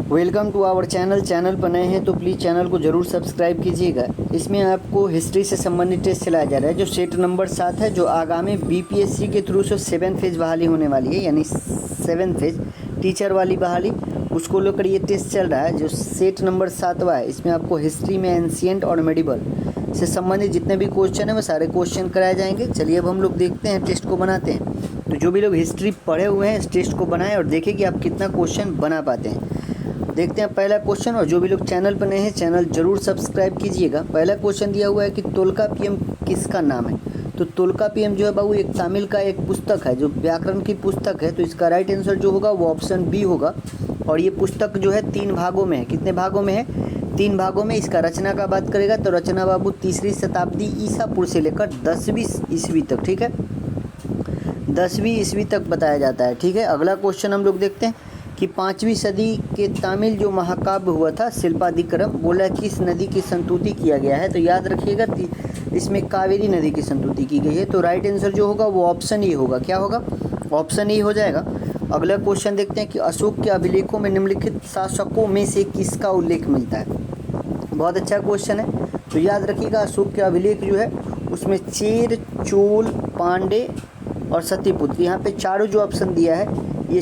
Welcome to our channel पर नए हैं तो प्लीज़ चैनल को ज़रूर सब्सक्राइब कीजिएगा। इसमें आपको हिस्ट्री से संबंधित टेस्ट चलाया जा रहा है जो सेट नंबर 7 है, जो आगामी बीपीएससी के थ्रू से 7 फेज़ बहाली होने वाली है, यानी 7 फेज़ टीचर वाली बहाली, उसको लेकर ये टेस्ट चल रहा है जो सेट नंबर 7वां है। इसमें आपको हिस्ट्री में एंशिएंट और मेडिवल से संबंधित जितने भी क्वेश्चन हैं वो सारे क्वेश्चन कराए जाएंगे। चलिए अब हम लोग देखते हैं, टेस्ट को बनाते हैं। तो जो भी लोग हिस्ट्री पढ़े हुए हैं इस टेस्ट को बनाएं और देखें कि आप कितना क्वेश्चन बना पाते हैं। देखते हैं पहला क्वेश्चन, और जो भी लोग चैनल पर नए हैं चैनल जरूर सब्सक्राइब कीजिएगा। पहला क्वेश्चन दिया हुआ है कि तोल्कापियम किसका नाम है। तो तोल्कापियम जो है बाबू एक तमिल का एक पुस्तक है जो व्याकरण की पुस्तक है। तो इसका राइट आंसर जो होगा वो ऑप्शन बी होगा। और ये पुस्तक जो है 3 भागों में है। कितने भागों में है? 3 भागों में। इसका रचना का बात करेगा तो रचना बाबू 3री शताब्दी ईसा पूर्व से लेकर 10वीं ईस्वी तक, ठीक है, 10वीं ईस्वी तक बताया जाता है, ठीक है। अगला क्वेश्चन हम लोग देखते हैं कि 5वीं सदी के तमिल जो महाकाव्य हुआ था शिल्पादिक्रम, बोला किस नदी की संतुति किया गया है। तो याद रखिएगा इसमें कावेरी नदी की संतुति की गई है। तो राइट आंसर जो होगा वो ऑप्शन ई होगा। क्या होगा? ऑप्शन ई हो जाएगा। अगला क्वेश्चन देखते हैं कि अशोक के अभिलेखों में निम्नलिखित शासकों में से किसका उल्लेख मिलता है। बहुत अच्छा क्वेश्चन है। तो याद रखिएगा अशोक के अभिलेख जो है उसमें चेर, चोल, पांडे और सतीपुत्र, यहाँ पे चारों जो ऑप्शन दिया है ये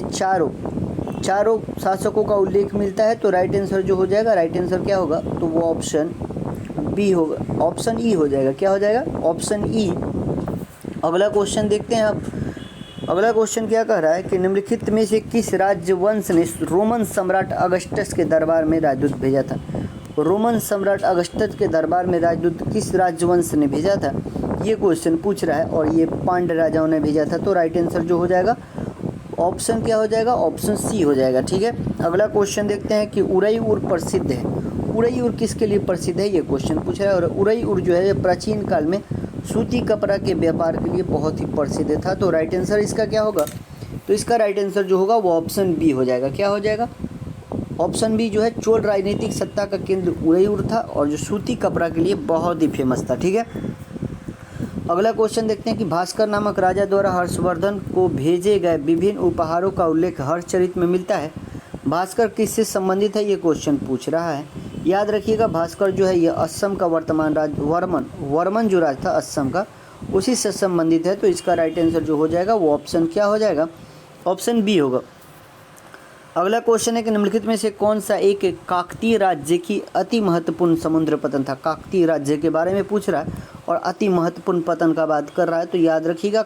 चारों शासकों का उल्लेख मिलता है। तो राइट आंसर जो हो जाएगा, राइट आंसर क्या होगा तो वो ऑप्शन बी होगा, ऑप्शन ई हो जाएगा। क्या हो जाएगा? Option E. अगला क्वेश्चन देखते हैं आप। अगला क्वेश्चन क्या कह रहा है कि निम्नलिखित में से किस राजवंश ने रोमन सम्राट अगस्टस के दरबार में राजदूत भेजा था। रोमन सम्राट अगस्टस के दरबार में राजदूत किस राजवंश ने भेजा था, ये क्वेश्चन पूछ रहा है। और ये पांड्य राजाओं ने भेजा था। तो राइट आंसर जो हो जाएगा ऑप्शन क्या हो जाएगा? ऑप्शन सी हो जाएगा, ठीक है। अगला क्वेश्चन देखते हैं कि उरईउर प्रसिद्ध है। उरईउर किसके लिए प्रसिद्ध है, ये क्वेश्चन पूछ रहा है। और उरईउर जो है प्राचीन काल में सूती कपड़ा के व्यापार के लिए बहुत ही प्रसिद्ध था। तो राइट आंसर इसका क्या होगा? तो इसका राइट आंसर जो होगा वो ऑप्शन बी हो जाएगा। क्या हो जाएगा? ऑप्शन बी जो है चोल राजनीतिक सत्ता का केंद्र उरईउर था और जो सूती कपड़ा के लिए बहुत ही फेमस था, ठीक है। अगला क्वेश्चन देखते हैं कि भास्कर नामक राजा द्वारा हर्षवर्धन को भेजे गए विभिन्न उपहारों का उल्लेख हर्षचरित में मिलता है। भास्कर किससे संबंधित है, ये क्वेश्चन पूछ रहा है। याद रखिएगा भास्कर जो है ये असम का वर्तमान राज वर्मन जो राज था असम का, उसी से संबंधित है। तो इसका राइट आंसर जो हो जाएगा वो ऑप्शन क्या हो जाएगा? ऑप्शन बी होगा। अगला क्वेश्चन है कि निम्नलिखित में से कौन सा एक काकतीय राज्य की अति महत्वपूर्ण समुद्र पतन था। काकतीय राज्य के बारे में पूछ रहा है और अति महत्वपूर्ण पतन का बात कर रहा है। तो याद रखिएगा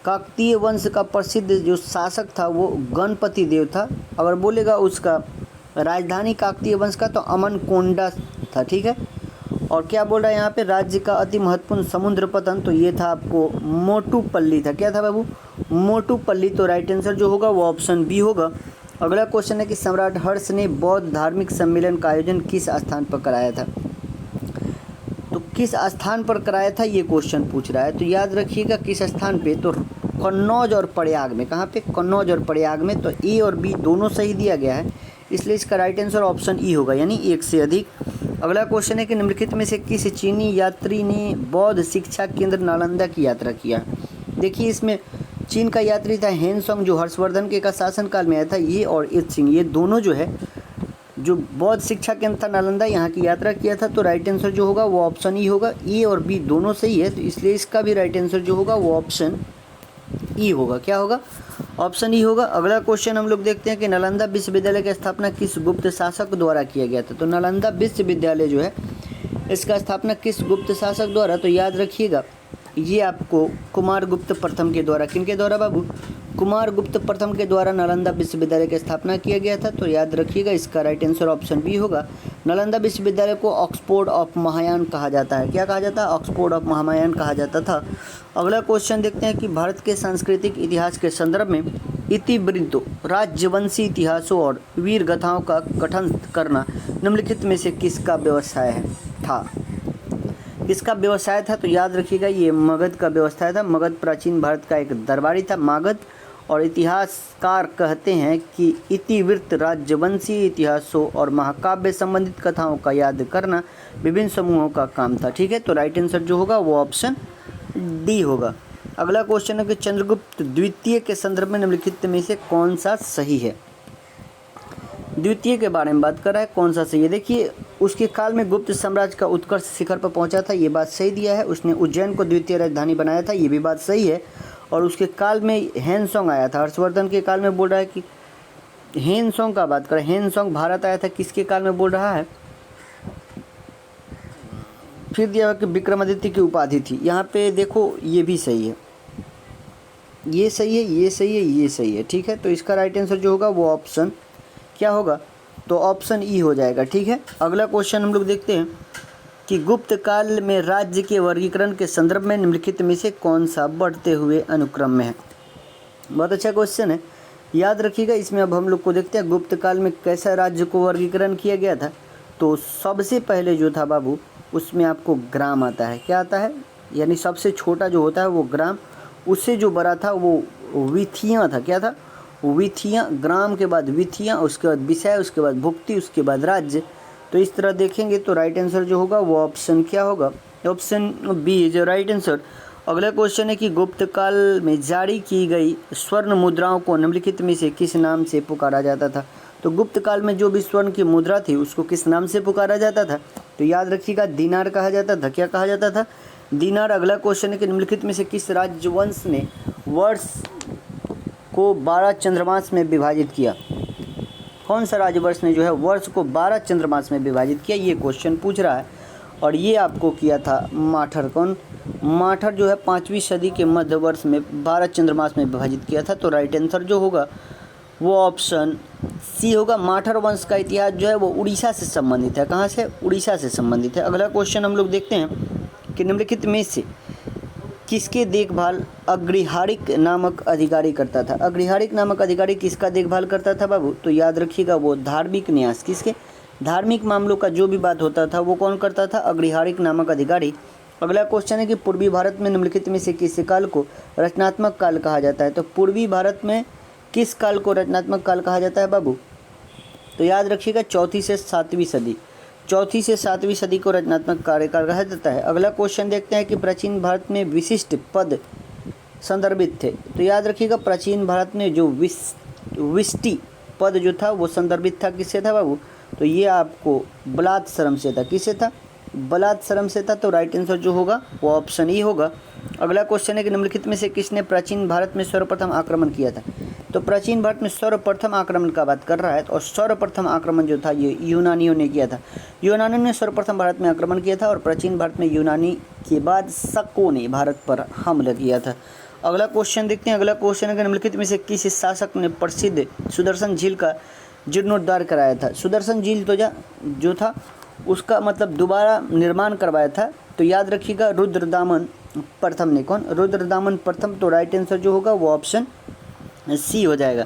काकतीय वंश का प्रसिद्ध जो शासक था वो गणपति देव था। अगर बोलेगा उसका राजधानी काकतीय वंश का तो अमनकोंडा था, ठीक है। और क्या बोल रहा है यहाँ पे, राज्य का अति महत्वपूर्ण समुद्र पतन, तो ये था आपको मोटुपल्ली था। क्या था बाबू? मोटुपल्ली। तो राइट आंसर जो होगा वो ऑप्शन बी होगा। अगला क्वेश्चन है कि सम्राट हर्ष ने बौद्ध धार्मिक सम्मेलन का आयोजन किस स्थान पर कराया था। तो किस स्थान पर कराया था ये क्वेश्चन पूछ रहा है। तो याद रखिएगा किस स्थान पे, तो कन्नौज और प्रयाग में। कहाँ पे? कन्नौज और प्रयाग में। तो ए और बी दोनों सही दिया गया है, इसलिए इसका राइट आंसर ऑप्शन ई होगा, यानी एक से अधिक। अगला क्वेश्चन है कि निम्नलिखित में से किस चीनी यात्री ने बौद्ध शिक्षा केंद्र नालंदा की यात्रा किया। देखिए इसमें चीन का यात्री था हेनसोंग जो हर्षवर्धन के का शासनकाल में आया था। ये और इत सिंह, ये दोनों जो है जो बौद्ध शिक्षा केंद्र था नालंदा, यहाँ की यात्रा किया था। तो राइट आंसर जो होगा वो ऑप्शन ई होगा। ए और बी दोनों सही है, तो इसलिए इसका भी राइट आंसर जो होगा वो ऑप्शन ई होगा। क्या होगा? ऑप्शन ई होगा। अगला क्वेश्चन हम लोग देखते हैं कि नालंदा विश्वविद्यालय की स्थापना किस गुप्त शासक द्वारा किया गया था। तो नालंदा विश्वविद्यालय जो है इसका स्थापना किस गुप्त शासक द्वारा, तो याद रखिएगा ये आपको कुमारगुप्त प्रथम के द्वारा। किनके द्वारा बाबू? कुमारगुप्त प्रथम के द्वारा नालंदा विश्वविद्यालय की स्थापना किया गया था। तो याद रखिएगा इसका राइट आंसर ऑप्शन बी होगा। नालंदा विश्वविद्यालय को ऑक्सफोर्ड ऑफ महायान कहा जाता है। क्या कहा जाता है? ऑक्सफोर्ड ऑफ महायान कहा जाता था। अगला क्वेश्चन देखते हैं कि भारत के सांस्कृतिक इतिहास के संदर्भ में इतिवृत्तों, राजवंशी इतिहासों और वीर गाथाओं का गठन करना निम्नलिखित में से किसका व्यवसाय था। किसका व्यवसाय था? तो याद रखिएगा ये मगध का व्यवसाय था। मगध प्राचीन भारत का एक दरबारी था मगध। और इतिहासकार कहते हैं कि इतिवृत्त राजवंशी इतिहासों और महाकाव्य संबंधित कथाओं का याद करना विभिन्न समूहों का काम था, ठीक है। तो राइट आंसर जो होगा वो ऑप्शन डी होगा। अगला क्वेश्चन है कि चंद्रगुप्त द्वितीय के संदर्भ में निम्नलिखित में से कौन सा सही है। द्वितीय के बारे में बात कर रहा है, कौन सा सही है? देखिए, उसके काल में गुप्त साम्राज्य का उत्कर्ष शिखर पर पहुंचा था, ये बात सही दिया है। उसने उज्जैन को द्वितीय राजधानी बनाया था, ये भी बात सही है। और उसके काल में हेनसोंग आया था, हर्षवर्धन के काल में बोल रहा है कि हेनसोंग का बात करें, हेनसोंग भारत आया था, किसके काल में बोल रहा है? फिर दिया कि विक्रमादित्य की उपाधि थी। यहाँ पे देखो, ये भी सही है, ये सही है, ये सही है, ये सही है, ठीक है। तो इसका राइट आंसर जो होगा वो ऑप्शन क्या होगा? तो ऑप्शन ई हो जाएगा, ठीक है। अगला क्वेश्चन हम लोग देखते हैं कि गुप्त काल में राज्य के वर्गीकरण के संदर्भ में निम्नलिखित में से कौन सा बढ़ते हुए अनुक्रम में है? बहुत अच्छा क्वेश्चन है, याद रखिएगा। इसमें अब हम लोग को देखते हैं गुप्त काल में कैसा राज्य को वर्गीकरण किया गया था। तो सबसे पहले जो था बाबू, उसमें आपको ग्राम आता है। क्या आता है? यानी सबसे छोटा जो होता है वो ग्राम, उससे जो बड़ा था वो विथियाँ था। क्या था? विथियाँ। ग्राम के बाद विथियाँ, उसके बाद विषय, उसके बाद भुक्ति, उसके बाद राज्य। तो इस तरह देखेंगे तो राइट आंसर जो होगा वो ऑप्शन क्या होगा? Option B is right answer. अगला क्वेश्चन है कि गुप्त काल में जारी की गई स्वर्ण मुद्राओं को निम्नलिखित में से किस नाम से पुकारा जाता था? तो गुप्त काल में जो भी स्वर्ण की मुद्रा थी उसको किस नाम से पुकारा जाता था? तो याद रखिएगा, दीनार कहा जाता था। क्या कहा जाता था? दीनार। अगला क्वेश्चन है कि निम्नलिखित में से किस राजवंश ने वर्ष को 12 चंद्रमास में विभाजित किया? कौन सा राजवंश ने जो है वर्ष को 12 चंद्रमास में विभाजित किया? ये क्वेश्चन पूछ रहा है, और ये आपको किया था माठर। कौन? माठर जो है 5वीं सदी के मध्य वर्ष में 12 चंद्रमास में विभाजित किया था। तो राइट आंसर जो होगा वो ऑप्शन सी होगा। माठर वंश का इतिहास जो है वो उड़ीसा से संबंधित है। कहाँ से? उड़ीसा से संबंधित है। अगला क्वेश्चन हम लोग देखते हैं कि निम्नलिखित में से किसके देखभाल अग्रिहारिक नामक अधिकारी करता था? अग्रिहारिक नामक अधिकारी किसका देखभाल करता था बाबू? तो याद रखिएगा, वो धार्मिक न्यास। किसके? धार्मिक मामलों का जो भी बात होता था वो कौन करता था? अग्रिहारिक नामक अधिकारी। अगला क्वेश्चन है कि पूर्वी भारत में निम्नलिखित में से किस काल को रचनात्मक काल कहा जाता है? तो पूर्वी भारत में किस काल को रचनात्मक काल कहा जाता है बाबू? तो याद रखिएगा, 4वीं से 7वीं सदी। 4वीं से 7वीं सदी को रचनात्मक कार्यकाल कहा जाता है। अगला क्वेश्चन देखते हैं कि प्राचीन भारत में विशिष्ट पद संदर्भित थे। तो याद रखिएगा, प्राचीन भारत में जो विष्टि पद जो था वो संदर्भित था, किससे था बाबू? तो ये आपको बलात्सरम से था। किससे था? बलात्सरम से था। तो राइट आंसर जो होगा वो ऑप्शन ई होगा। अगला क्वेश्चन है कि निम्नलिखित में से किसने प्राचीन भारत में सर्वप्रथम आक्रमण किया था? तो प्राचीन भारत में सर्वप्रथम आक्रमण का बात कर रहा है, और सर्वप्रथम आक्रमण जो था ये यूनानियों ने किया था। यूनानियों ने सर्वप्रथम भारत में आक्रमण किया था, और प्राचीन भारत में यूनानी के बाद शकों ने भारत पर हमला किया था। अगला क्वेश्चन देखते हैं। अगला क्वेश्चन है कि निम्नलिखित में से किस शासक ने प्रसिद्ध सुदर्शन झील का जीर्णोद्धार कराया था? सुदर्शन झील तो जो था उसका मतलब दोबारा निर्माण करवाया था। तो याद रखिएगा, रुद्रदामन प्रथम ने। कौन? रुद्रदामन प्रथम। तो राइट आंसर जो होगा वो ऑप्शन सी हो जाएगा।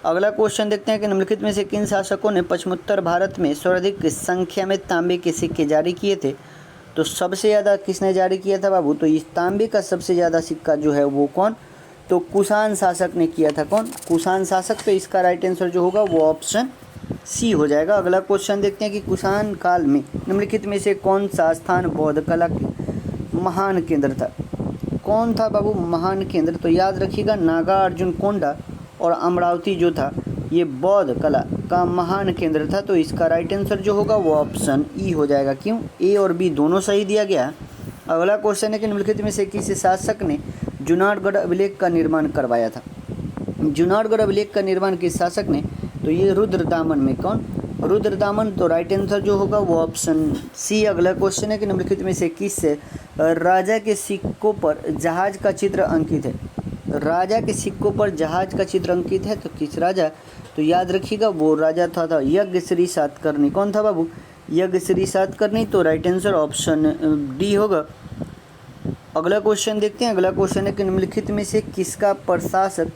अगला क्वेश्चन देखते हैं कि निम्नलिखित में से किन शासकों ने पश्चिमोत्तर भारत में सर्वाधिक संख्या में तांबे के सिक्के जारी किए थे? तो सबसे ज़्यादा किसने जारी किया था बाबू? तो इस तांबे का सबसे ज़्यादा सिक्का जो है वो कौन? तो कुषाण शासक ने किया था। कौन? कुषाण शासक। तो इसका राइट आंसर जो होगा वो ऑप्शन सी हो जाएगा। अगला क्वेश्चन देखते हैं कि कुषाण काल में निम्नलिखित में से कौन सा स्थान बौद्ध कला के महान केंद्र था? कौन था बाबू महान केंद्र? तो याद रखिएगा, नागार्जुन कोंडा और अमरावती जो था ये बौद्ध कला का महान केंद्र था। तो इसका राइट आंसर जो होगा वो ऑप्शन ई हो जाएगा। क्यों? ए और बी दोनों सही दिया गया। अगला क्वेश्चन है कि निम्नलिखित में से किस शासक ने जूनागढ़ अभिलेख का निर्माण करवाया था? जूनागढ़ अभिलेख का निर्माण किस शासक ने? तो ये रुद्रदामन में। कौन? रुद्रदामन। तो राइट आंसर जो होगा वो ऑप्शन सी। अगला क्वेश्चन है कि निम्नलिखित में से किस राजा के सिक्कों पर जहाज का चित्र अंकित है? राजा के सिक्कों पर जहाज का चित्र अंकित है, तो किस राजा? तो याद रखिएगा, वो राजा था यज्ञश्री सातकर्णी। कौन था बाबू? यज्ञश्री सातकर्णी। तो राइट आंसर ऑप्शन डी होगा। अगला क्वेश्चन देखते हैं। अगला क्वेश्चन है कि निम्नलिखित में से किसका प्रशासक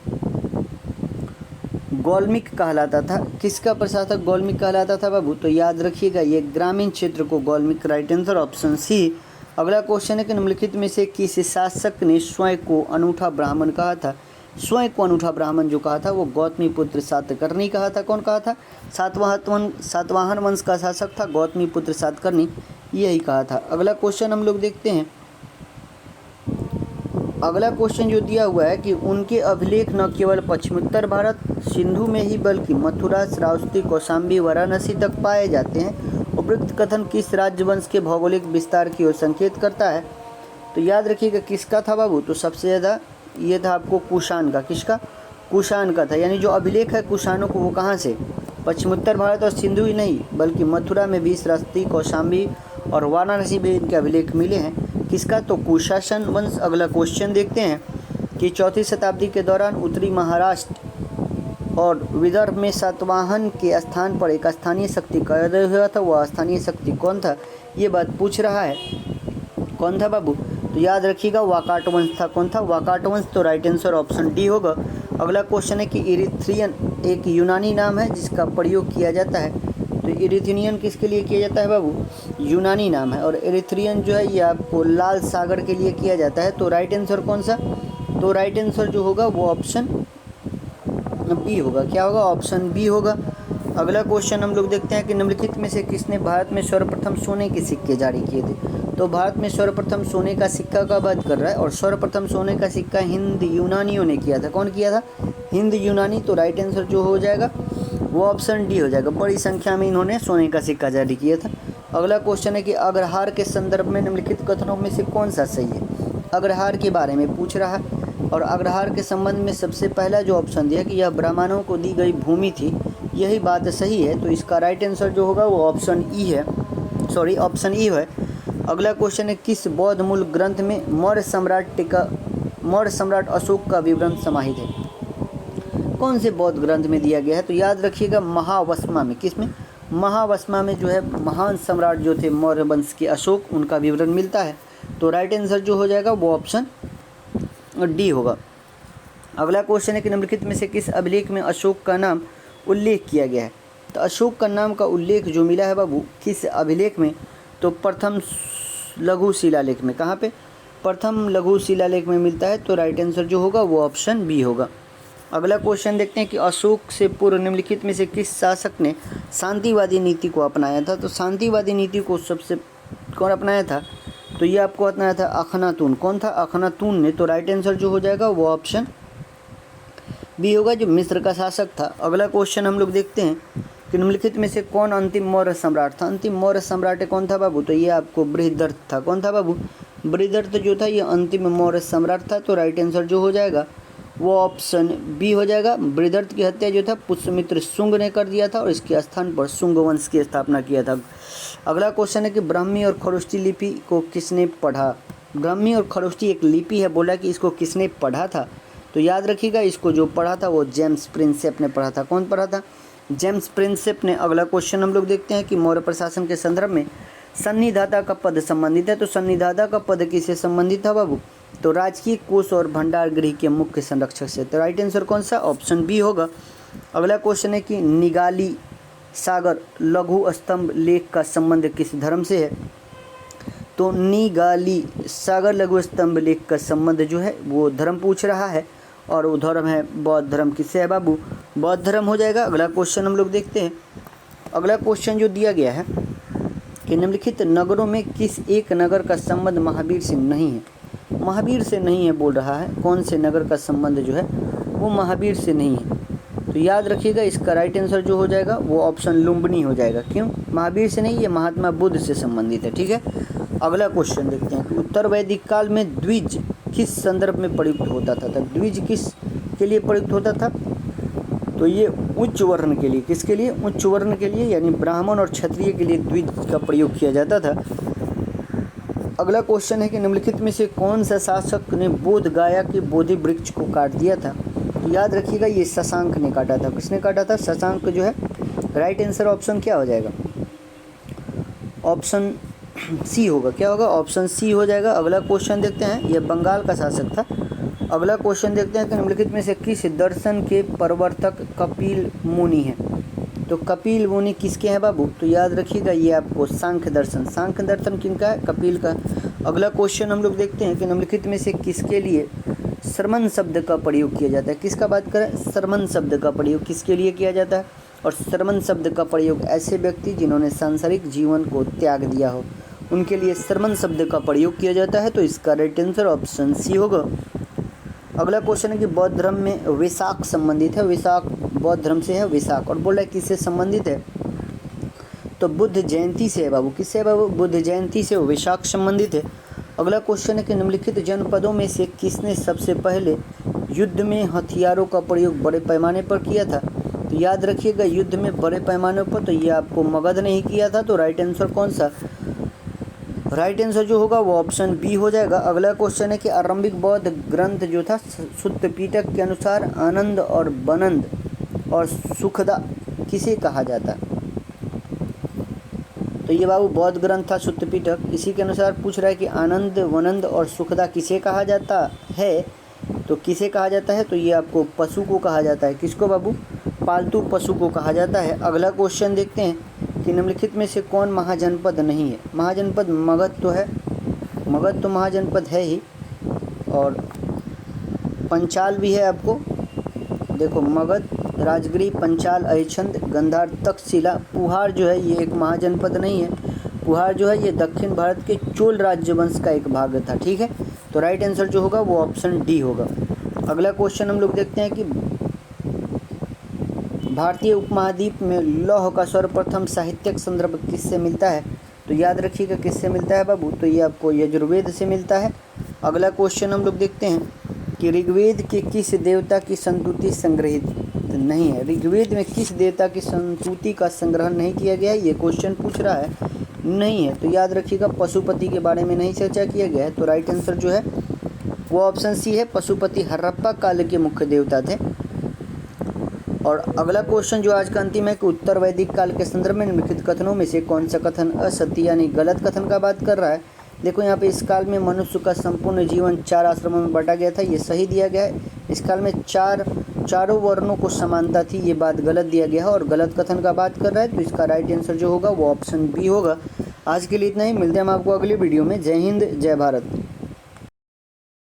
गौल्मिक कहलाता था? किसका प्रशासक गौल्मिक कहलाता था बाबू? तो याद रखिएगा, ये ग्रामीण क्षेत्र को गौल्मिक। Right answer option C. अगला क्वेश्चन है कि निम्नलिखित में से किस शासक ने स्वयं को अनूठा ब्राह्मण कहा था? स्वयं को अनूठा ब्राह्मण जो कहा था वो गौतमी पुत्र सातकर्णी कहा था। कौन कहा था? सातवाहन वंश का शासक था गौतमी पुत्र सातकर्णी, यही कहा था। अगला क्वेश्चन हम लोग देखते हैं। अगला क्वेश्चन जो दिया हुआ है कि उनके अभिलेख न केवल पश्चिमोत्तर भारत सिंधु में ही बल्कि मथुरा, श्रावस्ती, कौशाम्बी, वाराणसी तक पाए जाते हैं। उपरोक्त कथन किस राजवंश के भौगोलिक विस्तार की ओर संकेत करता है? तो याद रखिएगा किसका था बाबू, तो सबसे ज़्यादा ये था आपको कुषाण का। किसका? कुषाण का था। यानी जो अभिलेख है कुषाणों को वो कहाँ से? पश्चिमोत्तर भारत और सिंधु ही नहीं बल्कि मथुरा में भी, श्रावस्ती, कौशाम्बी और वाराणसी में इनके अभिलेख मिले हैं। किसका? तो कुशासन वंश। अगला क्वेश्चन देखते हैं कि 4वीं शताब्दी के दौरान उत्तरी महाराष्ट्र और विदर्भ में सातवाहन के स्थान पर एक स्थानीय शक्ति का उदय हुआ था। वह स्थानीय शक्ति कौन था? ये बात पूछ रहा है। कौन था बाबू? तो याद रखिएगा वाकाट वंश था। कौन था? वाकाट वंश। तो राइट आंसर ऑप्शन डी होगा। अगला क्वेश्चन है कि इरिथ्रियन एक यूनानी नाम है जिसका प्रयोग किया जाता है। तो इरिथ्रियन किसके लिए किया जाता है बाबू? यूनानी नाम है। और इरिथ्रियन जो है ये आपको लाल सागर के लिए किया जाता है। तो राइट आंसर कौन सा? तो राइट आंसर जो होगा वो ऑप्शन बी होगा। क्या होगा? ऑप्शन बी होगा। अगला क्वेश्चन हम लोग देखते हैं कि निम्नलिखित में से किसने भारत में सर्वप्रथम सोने के सिक्के जारी किए थे? तो भारत में सर्वप्रथम सोने का सिक्का का बात कर रहा है और सर्वप्रथम सोने का सिक्का हिंद यूनानियों ने किया था। कौन किया था? हिंद यूनानी। तो राइट आंसर जो हो जाएगा वो ऑप्शन डी हो जाएगा। बड़ी संख्या में इन्होंने सोने का सिक्का जारी किया था। अगला क्वेश्चन है कि अग्रहार के संदर्भ में निम्नलिखित कथनों में से कौन सा सही है? अग्रहार के बारे में पूछ रहा है और अग्रहार के संबंध में सबसे पहला जो ऑप्शन दिया कि यह ब्राह्मणों को दी गई भूमि थी, यही बात सही है। तो इसका राइट आंसर जो होगा वो ऑप्शन ई है, सॉरी ऑप्शन ई है। अगला क्वेश्चन है किस बौद्ध मूल ग्रंथ में मौर्य सम्राट अशोक का विवरण समाहित है? कौन से बौद्ध ग्रंथ में दिया गया है? तो याद रखिएगा महावस्मा में। किसमें? महावस्मा में जो है महान सम्राट जो थे मौर्य वंश के अशोक, उनका विवरण मिलता है। तो राइट आंसर जो हो जाएगा वो ऑप्शन डी होगा। अगला क्वेश्चन है कि निम्नलिखित में से किस अभिलेख में अशोक का नाम उल्लेख किया गया है? तो अशोक का नाम का उल्लेख जो मिला है बाबू किस अभिलेख में? तो प्रथम लघु शिलालेख में। कहाँ पे? प्रथम लघु शिलालेख में मिलता है। तो राइट आंसर जो होगा वो ऑप्शन बी होगा। अगला क्वेश्चन देखते हैं कि अशोक से पूर्व निम्नलिखित में से किस शासक ने शांतिवादी नीति को अपनाया था? तो शांतिवादी नीति को सबसे कौन अपनाया था? तो ये आपको अपनाया था अखनातून। कौन था? अखनातून ने। तो राइट आंसर जो हो जाएगा वो ऑप्शन बी होगा, जो मिस्र का शासक था। अगला क्वेश्चन हम लोग देखते हैं कि निम्नलिखित में से कौन अंतिम मौर्य सम्राट था? अंतिम मौर्य सम्राट कौन था बाबू? तो ये आपको बृहदर्थ था। कौन था बाबू? बृहदर्थ जो था ये अंतिम मौर्य सम्राट था। तो राइट आंसर जो हो जाएगा वो ऑप्शन बी हो जाएगा। बृहदर्थ की हत्या जो था पुष्यमित्र शुंग ने कर दिया था और इसके स्थान पर शुंग वंश की स्थापना किया था। अगला क्वेश्चन है कि ब्राह्मी और खरोष्टी लिपि को किसने पढ़ा? ब्राह्मी और खरोष्टी एक लिपि है, बोला कि इसको किसने पढ़ा था? तो याद रखिएगा इसको जो पढ़ा था वो जेम्स प्रिंसेप ने पढ़ा था। कौन पढ़ा था? जेम्स प्रिंसेप ने। अगला क्वेश्चन हम लोग देखते हैं कि मौर्य प्रशासन के संदर्भ में सन्निधाता का पद संबंधित है। तो सन्निधाता का पद किससे संबंधित था बाबू? तो राजकीय कोष और भंडार गृह के मुख्य संरक्षक से। तो राइट आंसर कौन सा? ऑप्शन बी होगा। अगला क्वेश्चन है कि निगाली सागर लघु स्तंभ लेख का संबंध किस धर्म से है? तो निगाली सागर लघु स्तंभ लेख का संबंध जो है वो धर्म पूछ रहा है और वो धर्म है बौद्ध धर्म। किससे है बाबू? बौद्ध धर्म हो जाएगा। अगला क्वेश्चन हम लोग देखते हैं। अगला क्वेश्चन जो दिया गया है कि निम्नलिखित नगरों में किस एक नगर का संबंध महावीर से नहीं है? महावीर से नहीं है बोल रहा है। कौन से नगर का संबंध जो है वो महावीर से नहीं है? तो याद रखिएगा इसका राइट आंसर जो हो जाएगा वो ऑप्शन लुम्बिनी हो जाएगा। क्यों? महावीर से नहीं, ये महात्मा बुद्ध से संबंधित है। ठीक है। अगला क्वेश्चन देखते हैं कि उत्तर वैदिक काल में द्विज किस संदर्भ में प्रयुक्त होता था? द्विज किस के लिए प्रयुक्त होता था? तो ये उच्च वर्ण के लिए। किसके लिए? उच्च वर्ण के लिए, यानी ब्राह्मण और क्षत्रिय के लिए द्विज का प्रयोग किया जाता था। अगला क्वेश्चन है कि निम्नलिखित में से कौन सा शासक ने बोध गाया के बोधि वृक्ष को काट दिया था? तो याद रखिएगा ये शशांक ने काटा था। किसने काटा था? शशांक जो है। राइट आंसर ऑप्शन क्या हो जाएगा? ऑप्शन सी होगा। क्या होगा? ऑप्शन सी हो जाएगा। अगला क्वेश्चन देखते हैं, यह बंगाल का शासक था। अगला क्वेश्चन देखते हैं कि निम्नलिखित में से किस दर्शन के प्रवर्तक कपिल मुनि हैं? तो कपिल मुनि किसके हैं बाबू? तो याद रखिएगा ये आपको सांख्य दर्शन। सांख्य दर्शन किनका है? कपिल का। अगला क्वेश्चन हम लोग देखते हैं कि निम्नलिखित में से किसके लिए श्रमण शब्द का प्रयोग किया जाता है? किसका बात करें? श्रमण शब्द का प्रयोग किसके लिए किया जाता है? और श्रमण शब्द का प्रयोग ऐसे व्यक्ति जिन्होंने सांसारिक जीवन को त्याग दिया हो उनके लिए सरमन शब्द का प्रयोग किया जाता है, तो इसका राइट आंसर ऑप्शन सी होगा। अगला क्वेश्चन है कि बौद्ध धर्म में वैशाख संबंधित है, वैशाख बौद्ध धर्म से है वैशाख, और बोला है किससे संबंधित है, तो बुद्ध जयंती से है बाबू। किससे है बाबू, बुद्ध जयंती से वैशाख संबंधित है। अगला क्वेश्चन है कि निम्नलिखित जनपदों में से किसने सबसे पहले युद्ध में हथियारों का प्रयोग बड़े पैमाने पर किया था, तो याद रखिएगा युद्ध में बड़े पैमाने पर तो ये आपको मगध ने ही किया था, तो राइट आंसर कौन सा, राइट आंसर जो होगा वो ऑप्शन बी हो जाएगा। अगला क्वेश्चन है कि आरंभिक बौद्ध ग्रंथ जो था सुत्त पिटक के अनुसार आनंद और वनंद और सुखदा किसे कहा जाता, तो ये बाबू बौद्ध ग्रंथ था सुत्त पिटक, इसी के अनुसार पूछ रहा है कि आनंद वनंद और सुखदा किसे कहा जाता है, तो किसे कहा जाता है, तो ये आपको पशु को कहा जाता है। किसको बाबू, पालतू पशु को कहा जाता है। अगला क्वेश्चन देखते हैं कि निम्नलिखित में से कौन महाजनपद नहीं है, महाजनपद मगध तो है, मगध तो महाजनपद है ही, और पंचाल भी है आपको, देखो मगध, राजगिरी, पंचाल, अहिछंद, गंधार, तक्षशिला, पुहार जो है ये एक महाजनपद नहीं है, पुहार जो है ये दक्षिण भारत के चोल राज्यवंश का एक भाग था, ठीक है, तो राइट आंसर जो होगा वो ऑप्शन डी होगा। अगला क्वेश्चन हम लोग देखते हैं कि भारतीय उपमहाद्वीप में लौह का सर्वप्रथम साहित्यिक संदर्भ किससे मिलता है, तो याद रखिएगा किससे मिलता है बाबू, तो ये आपको यजुर्वेद से मिलता है। अगला क्वेश्चन हम लोग देखते हैं कि ऋग्वेद के किस देवता की संतुति संग्रहित नहीं है, ऋग्वेद में किस देवता की संतुति का संग्रह नहीं किया गया है, ये क्वेश्चन पूछ रहा है, नहीं है, तो याद रखिएगा पशुपति के बारे में नहीं चर्चा किया गया है, तो राइट आंसर जो है वो ऑप्शन सी है, पशुपति हड़प्पा काल के मुख्य देवता थे। और अगला क्वेश्चन जो आज का अंतिम है कि उत्तर वैदिक काल के संदर्भ में निम्नलिखित कथनों में से कौन सा कथन असत्य यानी गलत कथन का बात कर रहा है। देखो यहाँ पे इस काल में मनुष्य का संपूर्ण जीवन 4 आश्रमों में बांटा गया था, ये सही दिया गया है। इस काल में चारों वर्णों को समानता थी, ये बात गलत दिया गया है और गलत कथन का बात कर रहा है, तो इसका राइट आंसर जो होगा वो ऑप्शन बी होगा। आज के लिए इतना ही, मिलते हैं हम आपको अगली वीडियो में। जय हिंद, जय भारत।